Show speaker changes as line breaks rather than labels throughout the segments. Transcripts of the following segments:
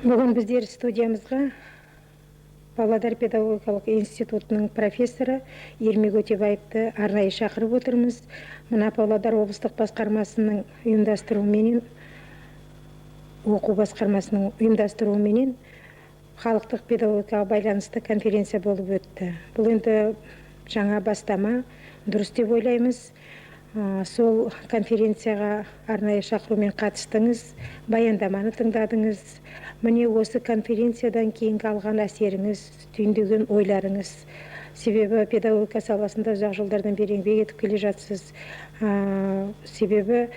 Бүгін біздер студиямызға Павлодар педагогикалық институтының профессоры Ермек Өтебаевты арнайы шақырып отырмыз. Мына Павлодар облыстық басқармасының ұйымдастыруымен, оқу басқармасының ұйымдастыруымен халықтық педагогикаға байланысты конференция болып өтті. Бұл енді жаңа бастама, дұрыс деп ойлаймыз. Сол конференцияға арнайы шақырумен қатыстыңыз, баяндаманы тыңдадыңыз. Міне осы конференциядан кейінгі алған әсеріңіз, түйіндеген ойларыңыз. Себебі педагогика саласында ұзақ жылдардан бері еңбек етіп келе жатсыз. Себебі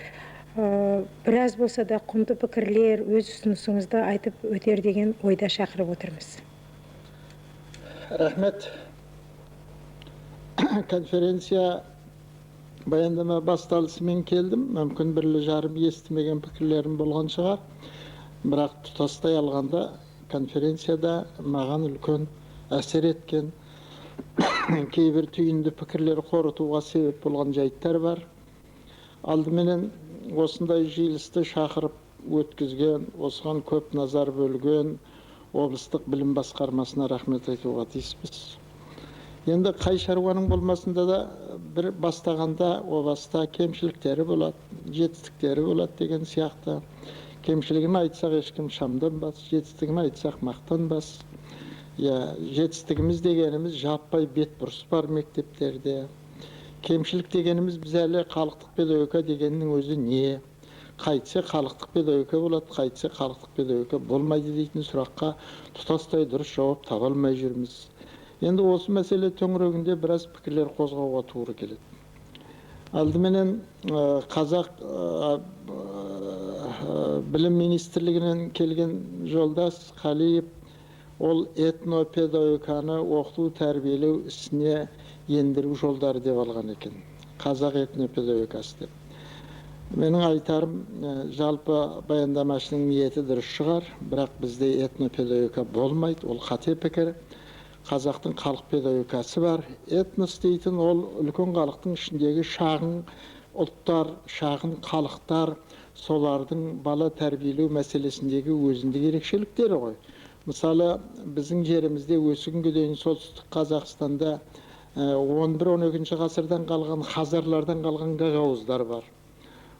біраз болса да құнды пікірлер, өз ұсынысыңызды айтып өтер деген ойда шақырып отырмыз.
Рахмет. Конференция баяндама басталысымен келдім. Мүмкін бірлі жарым естімеген пікірлерім болған шығар. Бірақ тұтастай алғанда конференцияда маған үлкен әсер еткен кейбір түйінді пікірлер қорытуға себеп болған жайттар бар. Алдыменен осындай жиылысты шақырып өткізген, осыған көп назар бөлген облыстық білім басқармасына рахмет айтуға тиіспіз. Енді қай шаруаның болмасында да бір бастағанда о баста кемшіліктері болады, жетістіктері болады деген сияқты. Кемшілігін айтсақ ешкім шамданбас, жетістігін айтсақ мақтанбас. Жетістігіміз дегеніміз жаппай бет бұрыс бар мектептерде. Кемшілік дегеніміз біз әлі халықтық педагогика дегеннің өзі не? Қайтсе халықтық педагогика болады, қайтсе халықтық педагогика болмайды дейтін сұраққа тұтастай дұрыс жауап таба алмай жүрміз. Енді осы мәселе төңірегінде біраз пікірлер қозғауға тура келеді. Алдыменен қазақ білім министрлігінен келген жолдас Қалиев ол этнопедагогиканы оқыту тәрбиелеу ісіне ендіру жолдары деп алған екен. Қазақ этнопедагогикасы деп. Менің айтарым, жалпы баяндамашының ниеті дұрыс шығар, бірақ бізде этнопедагогика болмайды, ол қате пікір. Қазақтың халық педагогикасы бар. Этнос дейтін ол үлкен халықтың ішіндегі шағын ұлттар, шағын халықтар, солардың бала тәрбиелеу мәселесіндегі өзіндік ерекшеліктері ғой. Мысалы, біздің жерімізде осы күнге дейін солтүстік Қазақстанда 11-12 ғасырдан қалған хазарлардан қалған гагауздар бар.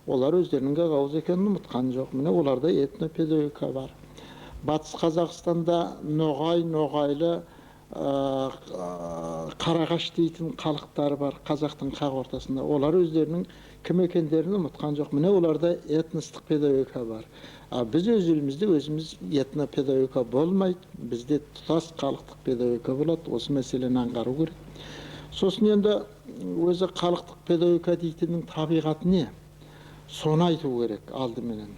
Олар өздерінің гагауз екенін ұмытқан жоқ. Міне оларда этнопедагогика бар. Батыс Қазақстанда ноғайлы қарағаш дейтін халықтар бар қазақтың қақ ортасында. Олар өздерінің кім екендерін ұмытқан жоқ. Міне оларда этностық педагогика бар. Біз өзімізде өзіміз этнопедагогика болмайды. Бізде тұтас халықтық педагогика болады. Осы мәселені аңғару керек. Сосын енді өзі халықтық педагогика дейтіннің табиғаты не? Соны айту керек алдыменен.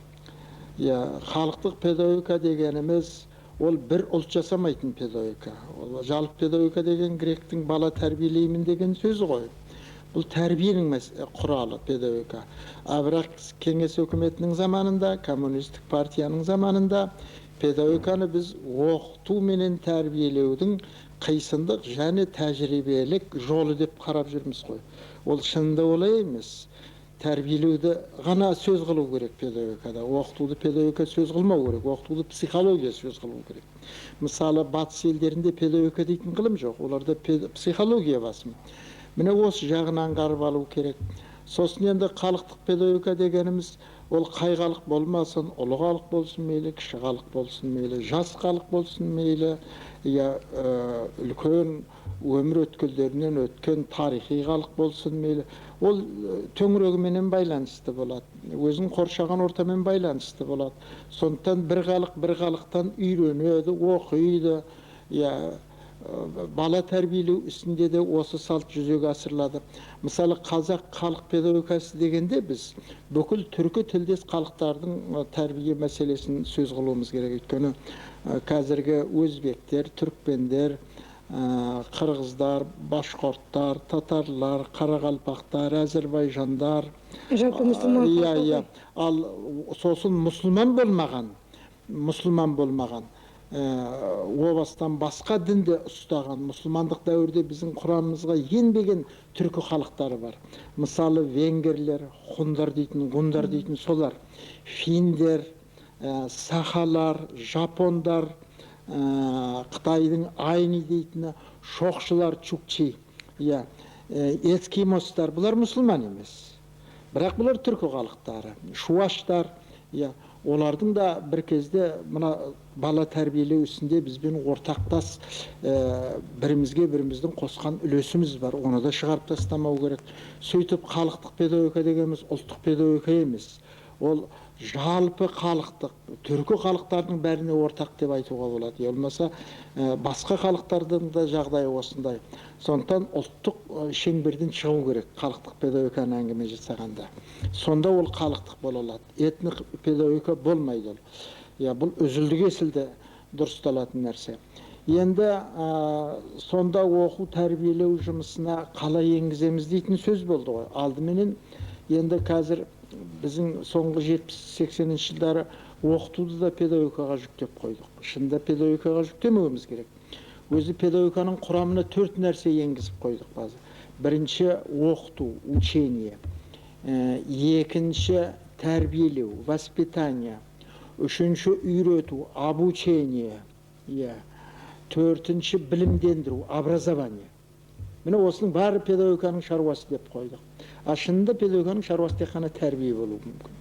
Халықтық педагогика дегеніміз ол бір ұлт жасамайтын педагогика. Жалпы педагогика деген гректің бала тәрбиелеймін деген сөзі ғой. Бұл тәрбиенің құралы педагогика. Бірақ кеңес өкіметінің заманында, коммунистік партияның заманында педагогиканы біз оқыту менен тәрбиелеудің қисындық және тәжірибелік жолы деп қарап жүрміз ғой. Ол шынында олай емес. Тәрбиелеуді ғана сөз қылу керек педагогикада. Оқытуды педагогика сөз қылмау керек. Оқытуды психология сөз қылу керек. Мысалы, батыс елдерінде педагогика дейтін ғылым жоқ. Оларда психология басым. Міне осы жағын аңғарып алу керек. Сосын енді халықтық педагогика дегеніміз ол қай халық болмасын, ұлы халық болсын мейлі, кіші халық болсын мейлі, жас халық болсын мейлі, үлкен өмір өткелдерінен өткен тарихи халық болсын мейлі, ол төңірегіменен байланысты болады. Өзін қоршаған ортамен байланысты болады. Сондықтан бір халық бір халықтан үйренеді, оқиды. Бала тәрбиелеу ісінде де осы салт жүзеге асырылады. Мысалы, қазақ халық педагогикасы дегенде біз бүкіл түркі тілдес халықтардың тәрбие мәселесін сөз қылуымыз керек. Өйткені қазіргі өзбектер, түрікпендер, қырғыздар, башқұрттар, татарлар, қарақалпақтар, әзірбайжандар,
жалпы мұсылман.
Ал сосын мұсылман болмаған о бастан басқа дінді ұстаған, мұсылмандық дәуірде біздің құрамымызға енбеген түркі халықтары бар. Мысалы, венгерлер, ғұндар дейтін солар, финдер, сахалар, жапондар, Қытайдың айни дейтіні, шоқшылар, чукчи, эскимостар, бұлар мұсылман емес. Бірақ бұлар түркі халықтары, шуаштар, олардың да бір кезде мына бала тәрбиелеу ісінде бізбен ортақтас бірімізге біріміздің қосқан үлесіміз бар. Оны да шығарып тастамау керек. Сөйтіп халықтық педагогика дегеніміз ұлттық педагогика емес. Ол жалпы халықтық, түркі халықтардың бәріне ортақ деп айтуға болады. Болмаса басқа халықтардың да жағдайы осындай. Сондықтан ұлттық шеңберден шығу керек халықтық педагогиканы әңгіме жасағанда. Сонда ол халықтық бола алады. Этник педагогика болмайды ол. Бұл үзілді кесілді дұрысталатын нәрсе. Енді сонда оқу тәрбиелеу жұмысына қалай енгіземіз дейтін сөз болды ғой. Алдыменен енді қазір біздің соңғы 70-80 жылдары оқытуды да педагогикаға жүктеп қойдық. Шынында педагогикаға жүктемеуіміз керек. Өзі педагогиканың құрамына 4 нәрсе енгізіп қойдық базы. Бірінші оқыту, учение. Екінші тәрбиелеу, воспитание. Үшінші үйрету, обучение. Төртінші білімдендіру, образование. Міне осының бәрі педагогиканың шаруасы деп қойдық. Шынында педагогиканың шаруасы тек қана тәрбие болуы мүмкін.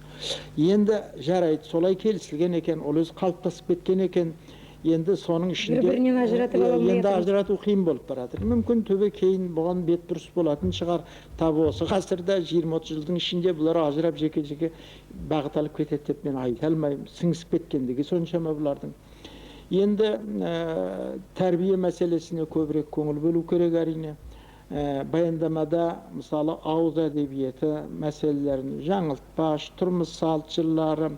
Енді жарайды, солай келісілген екен, ол өзі қалыптасып кеткен екен. Енді соның ішінде
бір-бірінен ажыратып ала алмай
енді ажырату қиын болып барады. Мүмкін төбе кейін бұған бет бұрыс болатын шығар. Табы осы ғасырда 20-30 жылдың ішінде бұлар ажырап жеке-жеке бағыт алып кетеді деп мен айта алмаймын. Сіңісіп кеткендігі соншама бұлардың. Енді тәрбие мәселесіне көбірек көңіл бөлу керек әрине. Баяндамада мысалы ауыз әдебиеті мәселелерін жаңылтпаш, тұрмыс салт жырлары,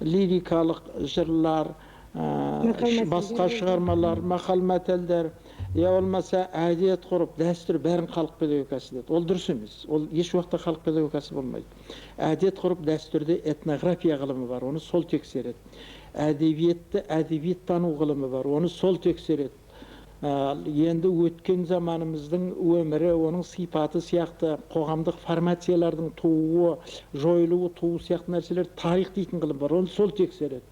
лирикалық жырлар, басқа шығармалар, мақал мәтелдер, болмаса әдет ғұрып, дәстүр бәрін халық педагогикасы деді. Ол дұрыс емес. Ол еш уақытта халық педагогикасы болмайды. Әдет ғұрып, дәстүрде этнография ғылымы бар, оны сол тексереді. Әдебиетті әдебиеттану ғылымы бар, оны сол тексереді. Енді өткен заманымыздың өмірі, оның сипаты сияқты қоғамдық формациялардың тууы, жойылуы, туу сияқты нәрселер тарих дейтін ғылым бар, оны сол тексереді.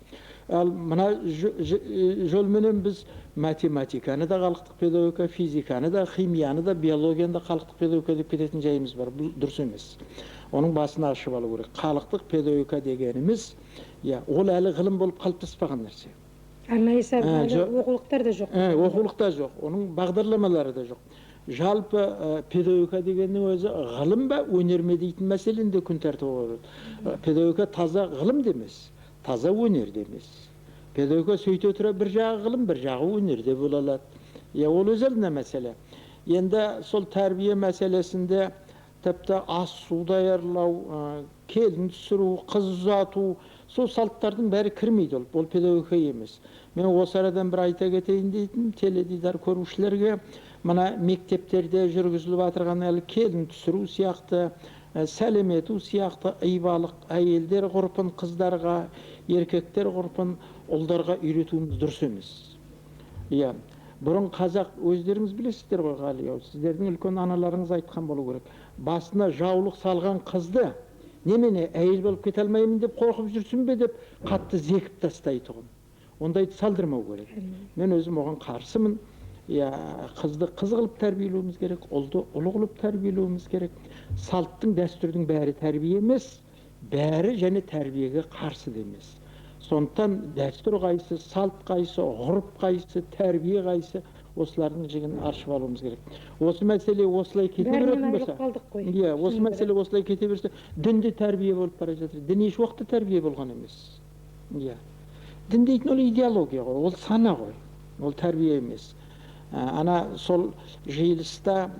Ал мына жолменен біз математиканы да халықтық педагогика, физиканы да, химияны да, биологияны да халықтық педагогика деп кететін жайымыз бар. Бұл дұрыс емес. Оның басына ашып алу керек. Халықтық педагогика дегеніміз, ол әлі ғылым болып қалыптаспаған нәрсе.
Арнайы оқулықтар да жоқ.
Оқулықта жоқ, оның бағдарламалары да жоқ. Жалпы педагогика дегеннің өзі ғылым ба, өнер ме дейтін мәселені де күн тәртібі қойылады. Педагогика таза ғылым демес, таза өнер демес. Педагогика сөйте тұра бір жағы ғылым, бір жағы өнерде бола алады. Ол өзеліне мәселе. Енді сол тәрбие мәселесінде тіпті ас су даярлау, келін түсіру, қыз ұзату, сол салттардың бәрі кірмейді, ол педагогика емес. Мен осы арадан бір айта кетейін дейтін теледидар көрушілерге, мына мектептерде жүргізіліп отырған әлі келін түсіру сияқты, сәлем ету сияқты ибалық әйелдер ғұрпын қыздарға, еркектер ғұрпын ұлдарға үйретуіміз дұрыс емес. Бұрын қазақ, өздеріңіз білесіздер ғой Ғали, сіздердің үлкен аналарыңыз айтқан болу керек. Басына жаулық салған қызды немене әйел болып кете алмаймын деп қорқып жүрсін бе деп қатты зекіп тастайды тұғын. Ондайды салдырмау керек. Мен өзім оған қарсымын. Қызды қыз қылып тәрбиелеуіміз керек, ұлды ұл қылып тәрбиелеуіміз керек. Салттың, дәстүрдің бәрі тәрбие емес, бәрі және тәрбиеге қарсы да емес. Сондықтан дәстүр қайсы, салт қайсы, ғұрып қайсы, тәрбие қайсы, осылардың жігін аршып алуымыз керек. Осы мәселе осылай кете беретін болса, осы мәселе осылай кете берсе, дінде тәрбие болып бара жатыр. Дін еш уақытта тәрбие болған емес. Дін дейтін ол идеология ғой, ол сана ғой, ол тәрбие емес. Ана сол жиылыста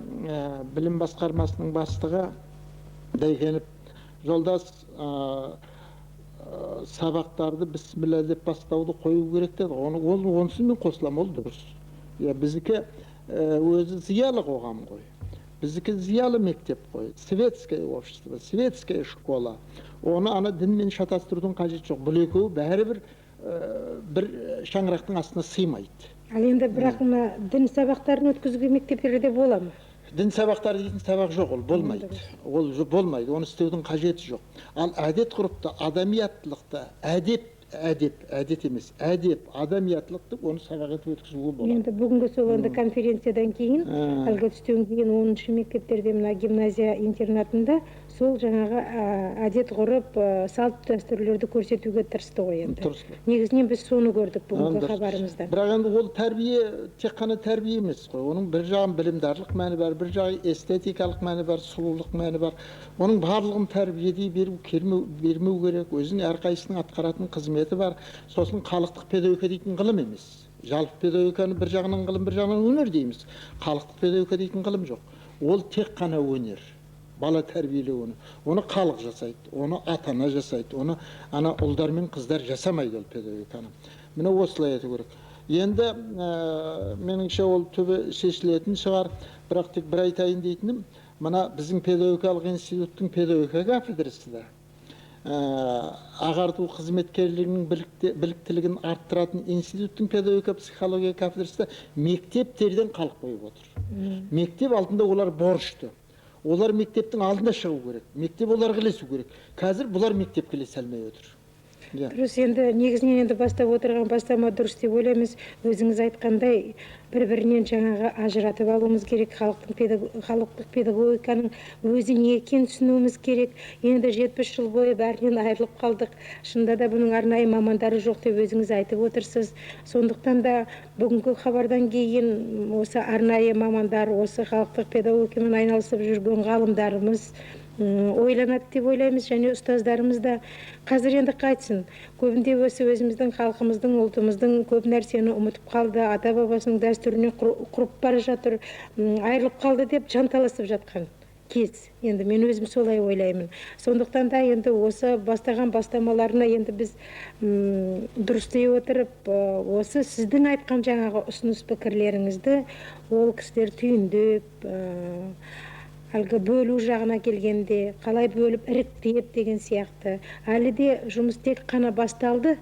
білім басқармасының бастығы дәйкеніп, жолдас сабақтарды бісміллә деп бастауды қою керек деді. Онсын мен қосылам, ол дұрыс. Біздікі өзі зиялы қоғам қой. Біздікі зиялы мектеп қой. Светское общество, светская школа. Оны ана дінмен шатастырудың қажет жоқ. Бұл екеуі бәрібір бір шаңырақтың астына сыймайды.
Ал енді бірақ дін сабақтарын өткізуге мектептерде бола ма?
Дін сабақтары дейтін сабақ жоқ, ол болмайды. Ол болмайды, оны істеудің қажеті жоқ. Ал әдет ғұрыпты, адамияттылықты, әдеп әдет емес, адамиятлықты оны сабақ етіп өткізуге болады.
Енді бүгінгі сол енді конференциядан кейін, әлгі түстен кейін 10-шы мектептерде мына гимназия интернатында сол жаңағы әдет ғұрып, салт дәстүрлерді көрсетуге тырысты ғой енді. Негізінен біз соны көрдік бүгінгі хабарымызда.
Бірақ енді ол тәрбие тек қана тәрбие емес қой. Оның бір жағын білімдарлық мәні бар, бір жағы эстетикалық мәні бар, сұлулық мәні бар. Оның барлығын тәрбиедей бермеу керек. Өзінің әрқайсының атқаратын қызметі бар. Сосын халықтық педагогика дейтін ғылым емес. Жалпы педагогиканы бір жағынан ғылым, бір жағынан өнер дейміз. Халықтық педагогика дейтін ғылым жоқ. Ол тек қана өнер. Бала тәрбиелеу оны халық жасайды, оны ата-ана жасайды, оны ана ұлдар мен қыздар жасамайды ол педагогиканы. Міне осылай ету керек. Енді меніңше ол түбі шешілетін шығар, бірақ тек бір айтайын дейтінім, мына біздің педагогикалық институттың педагогика кафедрасы да ағарту қызметкерлігінің біліктілігін арттыратын институттың педагогика психология кафедрасы да мектептерден қалып қойып отыр. Мектеп алдында олар борышты. Олар мектептің алдында шығу керек. Мектеп оларға ілесу керек. Қазір бұлар мектепке ілесе алмай отыр.
Дұрыс, енді негізінен енді бастап отырған бастама дұрыс деп ойлаймыз. Өзіңіз айтқандай, бір-бірінен жаңағы ажыратып алуымыз керек. Халықтық педагогиканың өзі не екенін түсінуіміз керек. Енді 70 жыл бойы бәрінен айырылып қалдық. Шынында да бұның арнайы мамандары жоқ деп өзіңіз айтып отырсыз. Сондықтан да бүгінгі хабардан кейін осы арнайы мамандар, осы халықтық педагогикамен айналысып жүрген ғалымдарымыз ойланады деп ойлаймыз, және ұстаздарымыз да. Қазір енді қайтсын, көбінде өзіміздің халқымыздың, ұлтымыздың көп нәрсені ұмытып қалды, ата-бабасының дәстүріне құрып бара жатыр, айырылып қалды деп жанталасып жатқан кез. Енді мен өзім солай ойлаймын. Сондықтан да енді осы бастаған бастамаларына енді біз дұрыстай отырып, осы сіздің айтқан жаңағы ұсыныс пікірлеріңізді ол кісілер түйіндеп, әлгі бөлу жағына келгенде, қалай бөліп іріктеп деген сияқты. Әлі де жұмыс тек қана басталды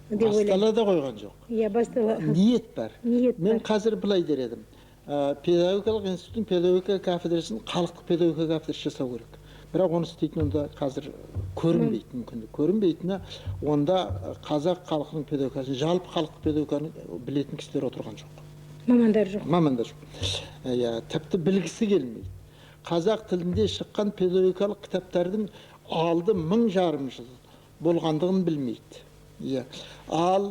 деп ойлаймын.
Бастала да қойған жоқ.
Иә, бастала.
Ниет бар. Мен
бар.
қазір былай дер едім. Педагогикалық институттың педагогика кафедрасын халықтық педагогика кафедрасы жасау керек. Бірақ оны істейтін онда қазір көрінбейтін мүмкіндік. Көрінбейтіні онда қазақ халқының педагогикасын, жалпы халықтық педагогиканы білетін кісілер отырған жоқ.
Мамандар жоқ.
Мамандар жоқ. Тіпті білгісі келмейді. Қазақ тілінде шыққан педагогикалық кітаптардың алды 1000 жыл болғандығын білмейді. Ал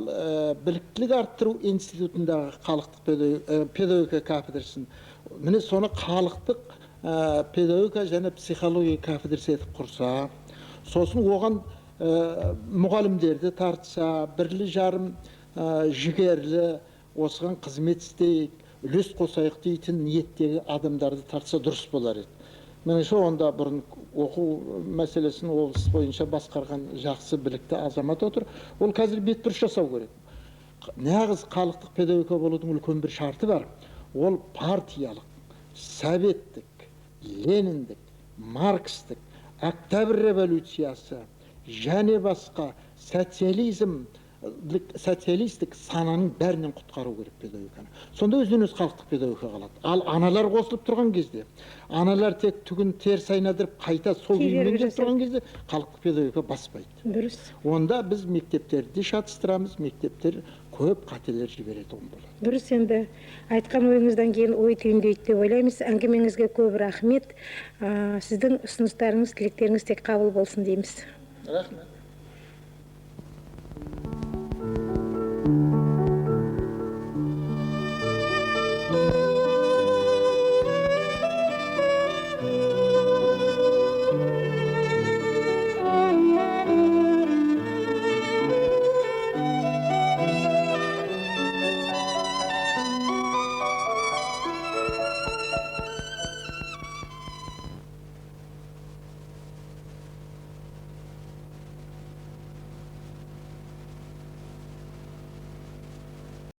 біліктілік арттыру институтындағы халықтық педагогика кафедрасын, міне соны халықтық педагогика және психология кафедрасы етіп құрса, сосын оған мұғалімдерді тартса, бірлі-жарым жігерлі осыған қызмет істейік, үлес қосайық дейтін ниеттегі адамдарды тартса дұрыс болар еді. Меніңше онда бұрын оқу мәселесін облыс бойынша басқарған жақсы білікті азамат отыр. Ол қазір бетбұрыс жасау керек. Нағыз халықтық педагогика болудың үлкен бір шарты бар. Ол партиялық, советтік, лениндік, маркстік, октябрь революциясы және басқа социалистік сананың бәрінен құтқару керек педагогиканы. Сонда өзінен өз халықтық педагогика қалады. Ал аналар қосылып тұрған кезде, аналар тек түгін теріс айналдырып қайта сол күймен келіп тұрған кезде халықтық педагогика баспайды.
Дұрыс.
Онда біз мектептерді шатыстырамыз, мектептер көп қателер жібереді болады.
Дұрыс, енді айтқан ойыңыздан кейін ой түйіндейді деп ойлаймыз. Әңгімеңізге көп рахмет. Сіздің ұсыныстарыңыз, тілектеріңіз тек қабыл болсын дейміз.
Рахмет.